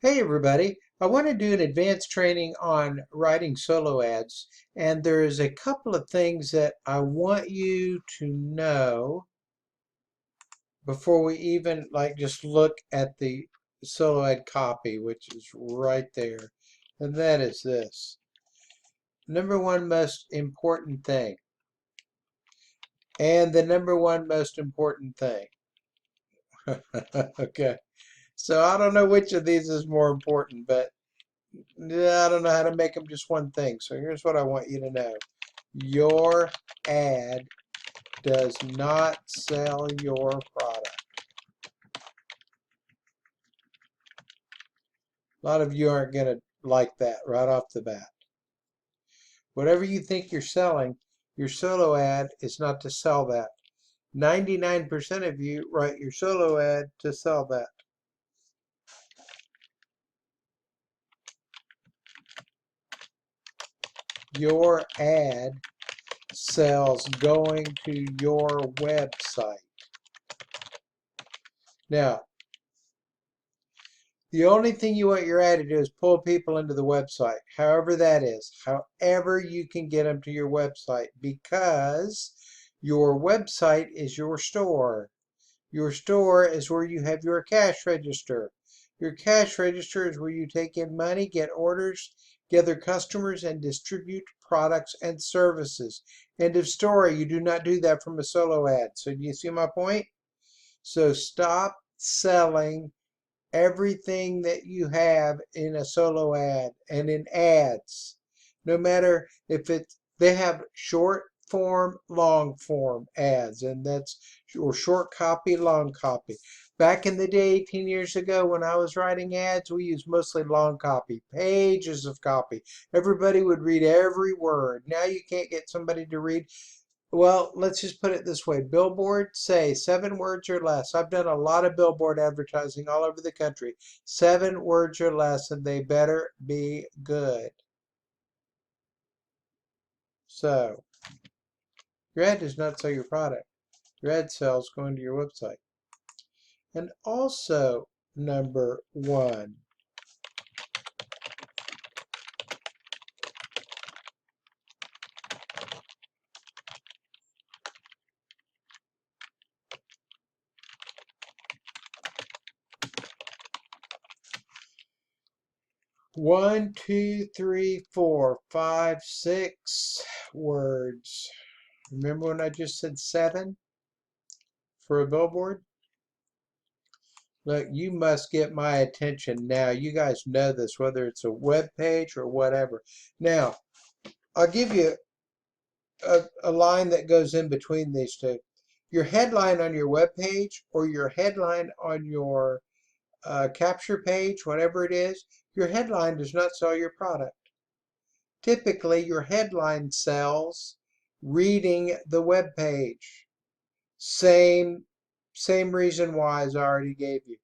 Hey everybody, I want to do an advanced training on writing solo ads, and there's a couple of things that I want you to know before we even just look at the solo ad copy, which is right there. And that is this. Number one most important thing. And the number one most important thing. Okay. So I don't know which of these is more important, but I don't know how to make them just one thing. So here's what I want you to know. Your ad does not sell your product. A lot of you aren't going to like that right off the bat. Whatever you think you're selling, your solo ad is not to sell that. 99% of you write your solo ad to sell that. Your ad sells going to your website. Now, the only thing you want your ad to do is pull people into the website, however that is, however you can get them to your website, because your website is your store. Your store is where you have your cash register. Your cash register is where you take in money, get orders, gather customers, and distribute products and services. End of story. You do not do that from a solo ad. So do you see my point? So stop selling everything that you have in a solo ad and in ads. No matter if they have short form, long form ads, and that's or short copy, long copy. Back in the day, 18 years ago, when I was writing ads, we used mostly long copy, pages of copy. Everybody would read every word. Now you can't get somebody to read. Well, let's just put it this way. Billboard, say 7 words or less. I've done a lot of billboard advertising all over the country. 7 words or less, and they better be good. So, your ad does not sell your product. Your ad sells going to your website. And also, number one, 1, 2, 3, 4, 5, 6 words. Remember when I just said 7 for a billboard? Look, you must get my attention now. You guys know this, whether it's a web page or whatever. Now, I'll give you a line that goes in between these two. Your headline on your web page or your headline on your capture page, whatever it is, your headline does not sell your product. Typically, your headline sells reading the web page. Same reason why as I already gave you.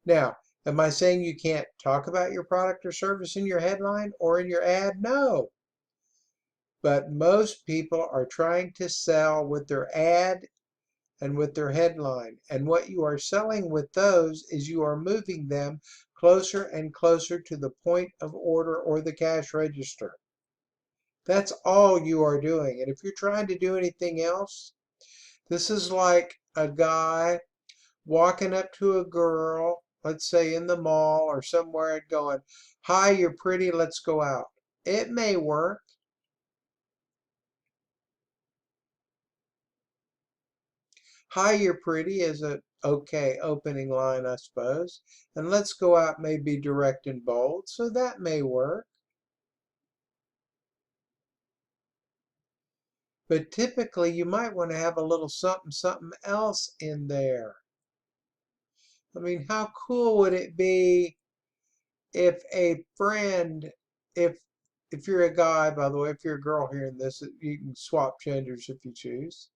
Now, am I saying you can't talk about your product or service in your headline or in your ad? No. But most people are trying to sell with their ad and with their headline. And what you are selling with those is you are moving them closer and closer to the point of order or the cash register. That's all you are doing. And if you're trying to do anything else, this is like a guy walking up to a girl, let's say in the mall or somewhere, and going, "Hi, you're pretty, let's go out." It may work. "Hi, you're pretty" is a okay opening line, I suppose. And "let's go out" may be direct and bold, so that may work. But typically, you might want to have a little something, something else in there. I mean, how cool would it be if a friend, if if you're a guy, by the way, if you're a girl hearing this, you can swap genders if you choose.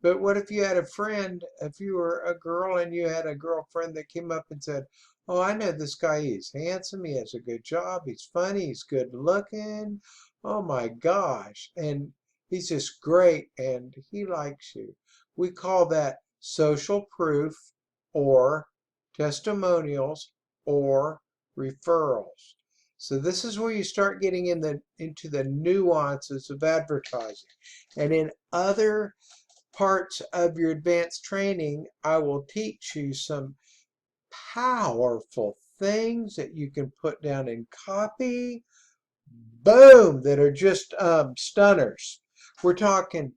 But what if you had a friend, if you were a girl and you had a girlfriend that came up and said, "Oh, I know this guy. He's handsome. He has a good job. He's funny. He's good looking. Oh my gosh. And he's just great and he likes you." We call that social proof or testimonials or referrals. So this is where you start getting into the nuances of advertising. And in other parts of your advanced training, I will teach you some powerful things that you can put down in copy, boom, that are just stunners. We're talking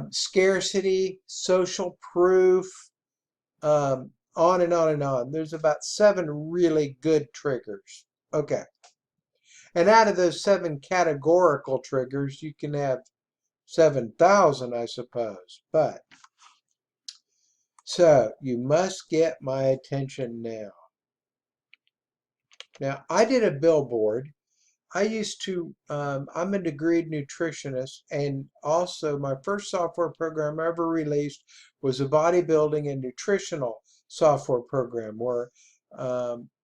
scarcity, social proof, on and on and on. There's about 7 really good triggers. Okay. And out of those 7 categorical triggers, you can have 7,000, I suppose. But, so, you must get my attention now. Now, I did a billboard. I used to, I'm a degreed nutritionist, and also my first software program I ever released was a bodybuilding and nutritional software program where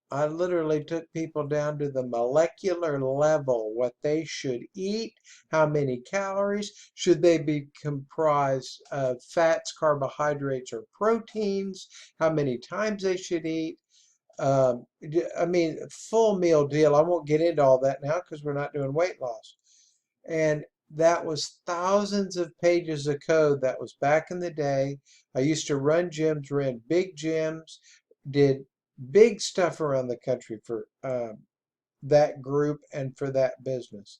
I literally took people down to the molecular level, what they should eat, how many calories, should they be comprised of fats, carbohydrates, or proteins, how many times they should eat. I mean, full meal deal. I won't get into all that now because we're not doing weight loss. And that was thousands of pages of code. That was back in the day. I used to run gyms, ran big gyms, did big stuff around the country for that group and for that business.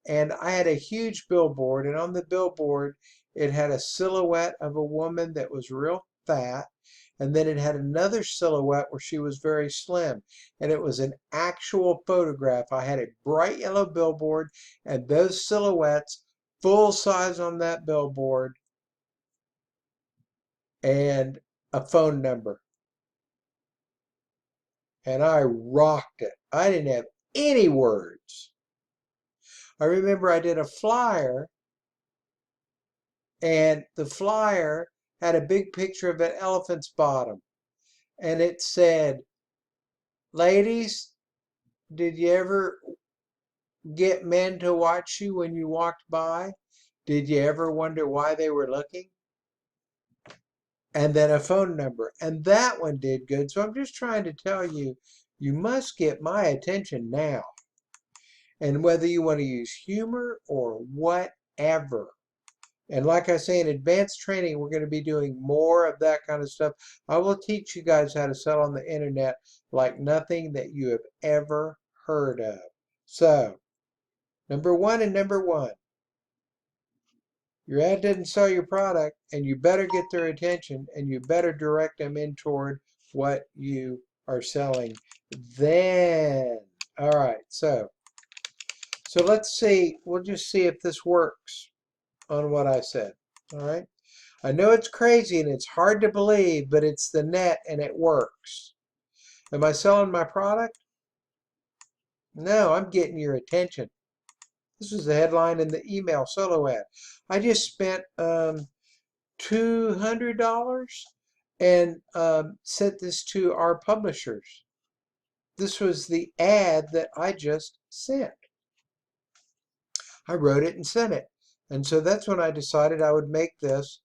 And I had a huge billboard, and on the billboard, it had a silhouette of a woman that was real fat. And then it had another silhouette where she was very slim. And it was an actual photograph. I had a bright yellow billboard and those silhouettes full size on that billboard and a phone number. And I rocked it. I didn't have any words. I remember I did a flyer, and the flyer had a big picture of an elephant's bottom. And it said, ladies, did you ever get men to watch you when you walked by? Did you ever wonder why they were looking? And then a phone number. And that one did good. So I'm just trying to tell you, you must get my attention now. And whether you want to use humor or whatever. And like I say, in advanced training, we're going to be doing more of that kind of stuff. I will teach you guys how to sell on the internet like nothing that you have ever heard of. So, number 1 and number 1. Your ad didn't sell your product, and you better get their attention, and you better direct them in toward what you are selling then. All right, so let's see. We'll just see if this works on what I said. All right. I know it's crazy and it's hard to believe, but it's the net and it works. Am I selling my product? No, I'm getting your attention. This was the headline in the email solo ad. I just spent $200 and sent this to our publishers. This was the ad that I just sent. I wrote it and sent it. And so that's when I decided I would make this.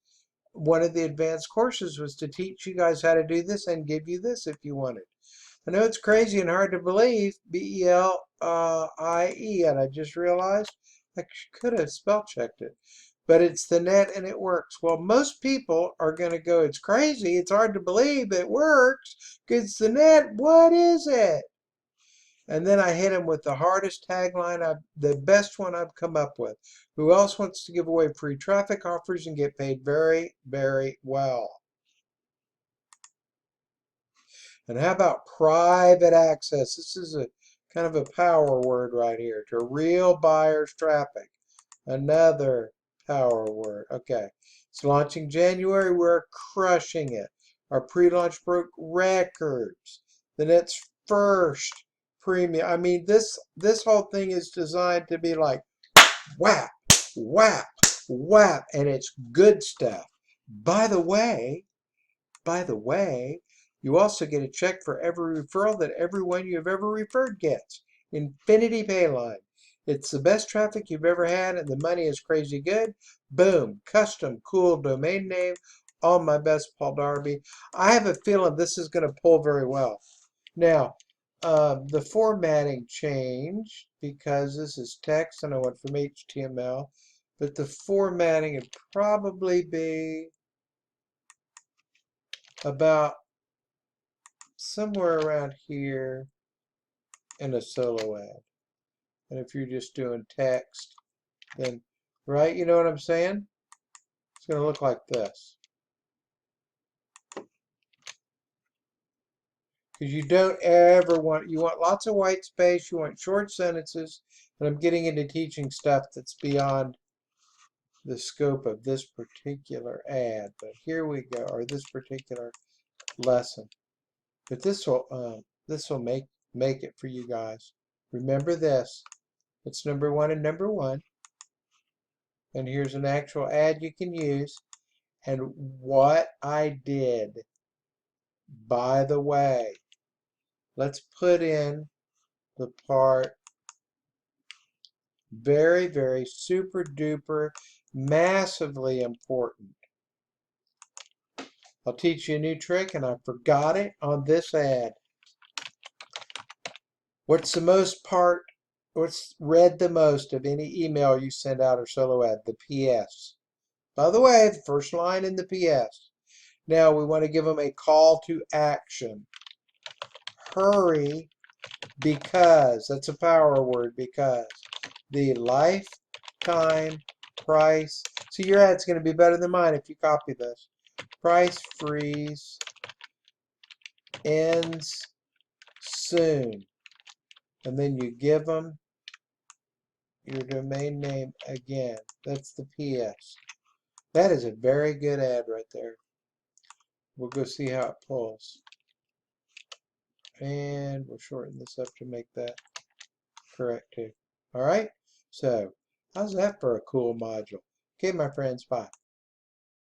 One of the advanced courses was to teach you guys how to do this and give you this if you wanted. I know it's crazy and hard to believe, B-E-L-I-E, and I just realized I could have spell checked it. But it's the net and it works. Well, most people are going to go, it's crazy, it's hard to believe, it works, because it's the net, what is it? And then I hit him with the hardest tagline, the best one I've come up with. Who else wants to give away free traffic offers and get paid very, very well? And how about private access? This is a kind of a power word right here. To real buyers traffic. Another power word. Okay. It's launching January. We're crushing it. Our pre-launch broke records. The net's first premium. I mean, this whole thing is designed to be like whap, whap, whap, and it's good stuff. By the way, you also get a check for every referral that everyone you have ever referred gets. Infinity Payline. It's the best traffic you've ever had, and the money is crazy good. Boom, custom, cool domain name. All my best, Paul Darby. I have a feeling this is going to pull very well. Now, The formatting changed because this is text and I went from HTML, but the formatting would probably be about somewhere around here in a solo ad. And if you're just doing text, then, right, you know what I'm saying? It's going to look like this. Because you don't ever want, you want lots of white space, you want short sentences, and I'm getting into teaching stuff that's beyond the scope of this particular ad. But here we go, or this particular lesson. But this will make it for you guys. Remember this. It's number 1 and number 1. And here's an actual ad you can use. And what I did, by the way, let's put in the part very, very super duper, massively important. I'll teach you a new trick, and I forgot it on this ad. What's read the most of any email you send out or solo ad? The PS. By the way, the first line in the PS. Now we want to give them a call to action. Hurry, because, that's a power word, because the lifetime price, see, your ad's going to be better than mine if you copy this. Price freeze ends soon. And then you give them your domain name again. That's the PS. That is a very good ad right there. We'll go see how it pulls. And we'll shorten this up to make that correct too. All right? So, how's that for a cool module? Okay, my friends, bye.